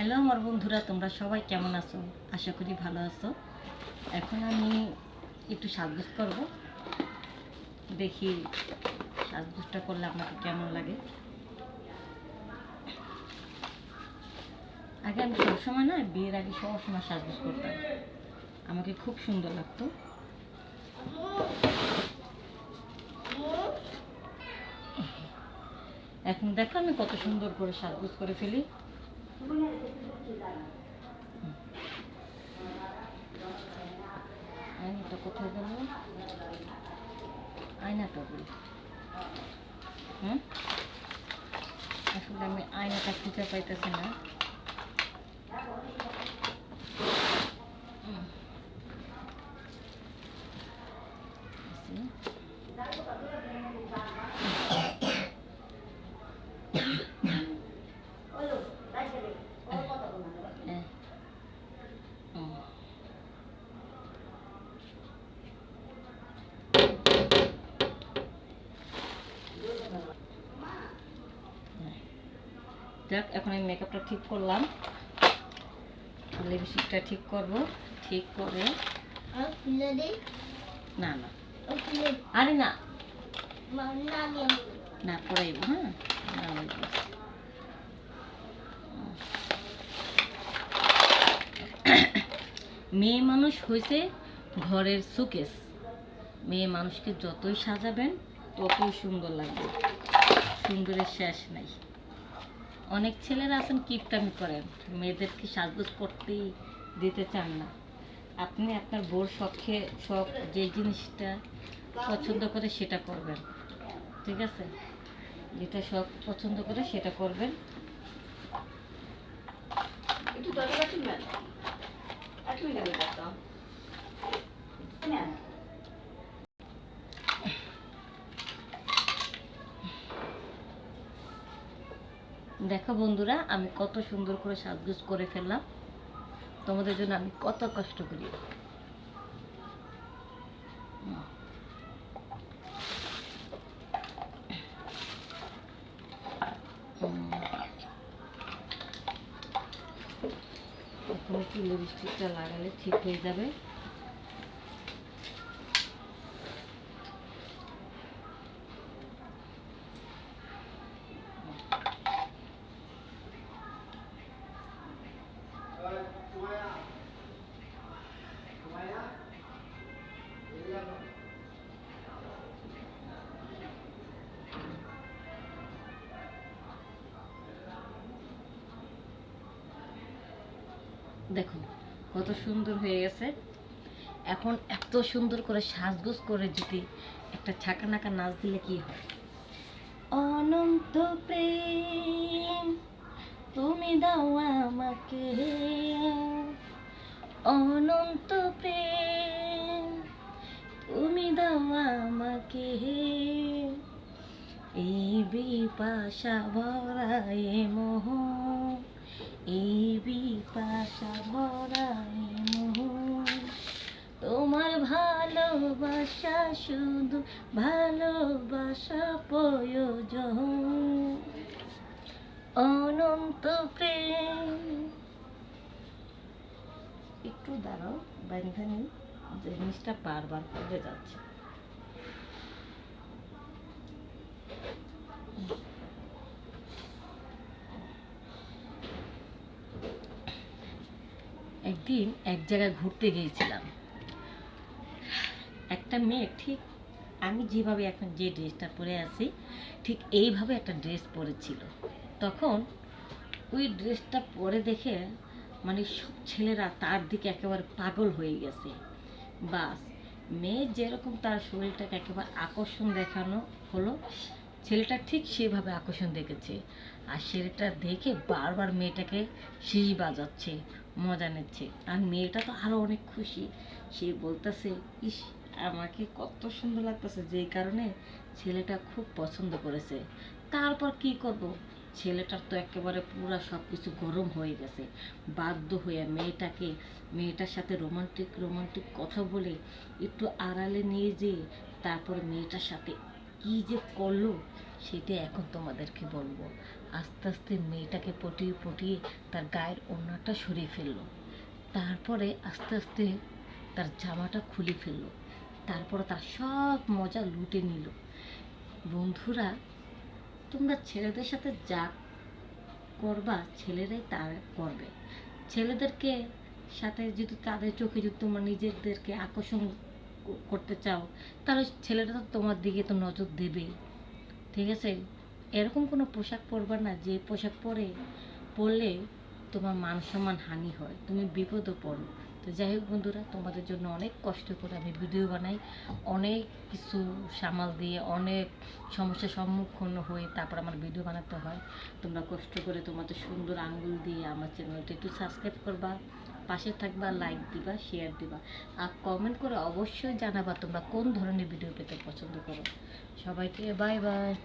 Hello আমার বন্ধুরা, তোমরা সবাই কেমন আছো? আশা করি ভালো আছো। এখন আমি একটু সাজগোজ করব, দেখি সাজগোজটা করলে আপনাকে কেমন লাগে। আগে আমি সবসময় না, বিয়ের আগে সবসময় সাজগোজ করতাম, আমাকে খুব সুন্দর লাগতো। এখন দেখো আমি কত সুন্দর করে সাজগোজ করে ফেলি। আয়নাটা কোথায় গেল? আয়নাটা বলি, আসলে আমি আয়নাটা খুঁজে পাইতেছি না। যাক, এখন আমি মেকআপটা ঠিক করলাম, লিপস্টিকটা ঠিক করব। ঠিক করে না না আরে না না পড়াইব। হ্যাঁ, মেয়ে মানুষ হয়েছে ঘরের সুকেস। মেয়ে মানুষকে যতই সাজাবেন ততই সুন্দর লাগবে, সুন্দরের শেষ নাই। অনেক ছেলেরা আছেন কিপটামি করেন, মেয়েদেরকে সাজগোজ করতেই দিতে চান না। আপনি আপনার বউর শখে শখ যে জিনিসটা পছন্দ করে সেটা করবেন, ঠিক আছে? যেটা শখ পছন্দ করে সেটা করবেন। দেখো বন্ধুরা, আমি কত সুন্দর করে সাজগোজ করে ফেললাম। তোমাদের জন্য আমি কত কষ্ট করি। এখন একটু লিপস্টিকটা লাগালে ঠিক হয়ে যাবে। দেখো কত সুন্দর হয়ে গেছে। এখন এত সুন্দর করে সাজগোজ করে যদি একটা ছাকানাকা নাচ দিলে কি হয়? অনন্ত প্রেম তুমি দাও আমাকে, অনন্ত প্রেম তুমি দাও আমাকে, এই বিপাশা ভরা এ মোহ, এই বিপাশা ভরা এ মোহ, তোমার ভালোবাসা শুধু ভালোবাসা প্রয়োজন, অনন্ত প্রেম। একটু দাঁড়াও, বান্ধবী, জিনিসটা বারবার করে যাচ্ছে। একদিন এক জায়গায় ঘুরতে গিয়েছিলাম, একটা মেয়ে ঠিক আমি যেভাবে এখন যে ড্রেসটা পরে আছি ঠিক এইভাবে একটা ড্রেস পরেছিল। তখন ওই ড্রেসটা পরে দেখে মানে সব ছেলেরা তার দিকে একেবারে পাগল হয়ে গেছে। বাস, মেয়ে যেরকম তার শরীরটাকে একেবারে আকর্ষণ দেখানো হলো, ছেলেটা ঠিক সেভাবে আকর্ষণ দেখেছে। আর ছেলেটা দেখে বারবার মেয়েটাকে সিঁড়ি বাজাচ্ছে, মজা নিচ্ছে। আর মেয়েটা তো আরও অনেক খুশি, সে বলতেছে, ইস আমাকে কত সুন্দর লাগতেছে, যেই কারণে ছেলেটা খুব পছন্দ করেছে। তারপর কি করব, ছেলেটার তো একেবারে পুরা সব কিছু গরম হয়ে গেছে। বাধ্য হয়ে মেয়েটার সাথে রোমান্টিক রোমান্টিক কথা বলে একটু আড়ালে নিয়ে যেয়ে তারপর মেয়েটার সাথে কি যে করলো সেটা এখন তোমাদেরকে বলবো। আস্তে আস্তে মেয়েটাকে পটিয়ে পটিয়ে তার গায়ের ওড়নাটা সরিয়ে ফেললো। তারপরে আস্তে আস্তে তার জামাটা খুলে ফেললো। তারপরে তার সব মজা লুটে নিল। বন্ধুরা, তোমরা ছেলেদের সাথে যা করবা ছেলেরাই তা করবে। ছেলেদেরকে সাথে যদি তাদের চোখে যদি তোমরা নিজেদেরকে আকর্ষণ করতে চাও, তাহলে ছেলেরা তো তোমার দিকে তো নজর দেবেই। ঠিক আছে? এরকম কোনো পোশাক পরবা না যে পোশাক পরলে তোমার মান সম্মান হানি হয়, তুমি বিপদে পড়ো। তো যাই হোক বন্ধুরা, তোমাদের জন্য অনেক কষ্ট করে আমি ভিডিও বানাই, অনেক কিছু সামাল দিয়ে, অনেক সমস্যার সম্মুখীন হয়ে তারপর আমার ভিডিও বানাতে হয়। তোমরা কষ্ট করে তোমাদের সুন্দর আঙ্গুল দিয়ে আমার চ্যানেলটা একটু সাবস্ক্রাইব করবা, পাশে থাকবা, লাইক দিবা, শেয়ার দিবা, আর কমেন্ট করে অবশ্যই জানাবা তোমরা কোন ধরনের ভিডিও পেতে পছন্দ করো। সবাইকে বাই বাই।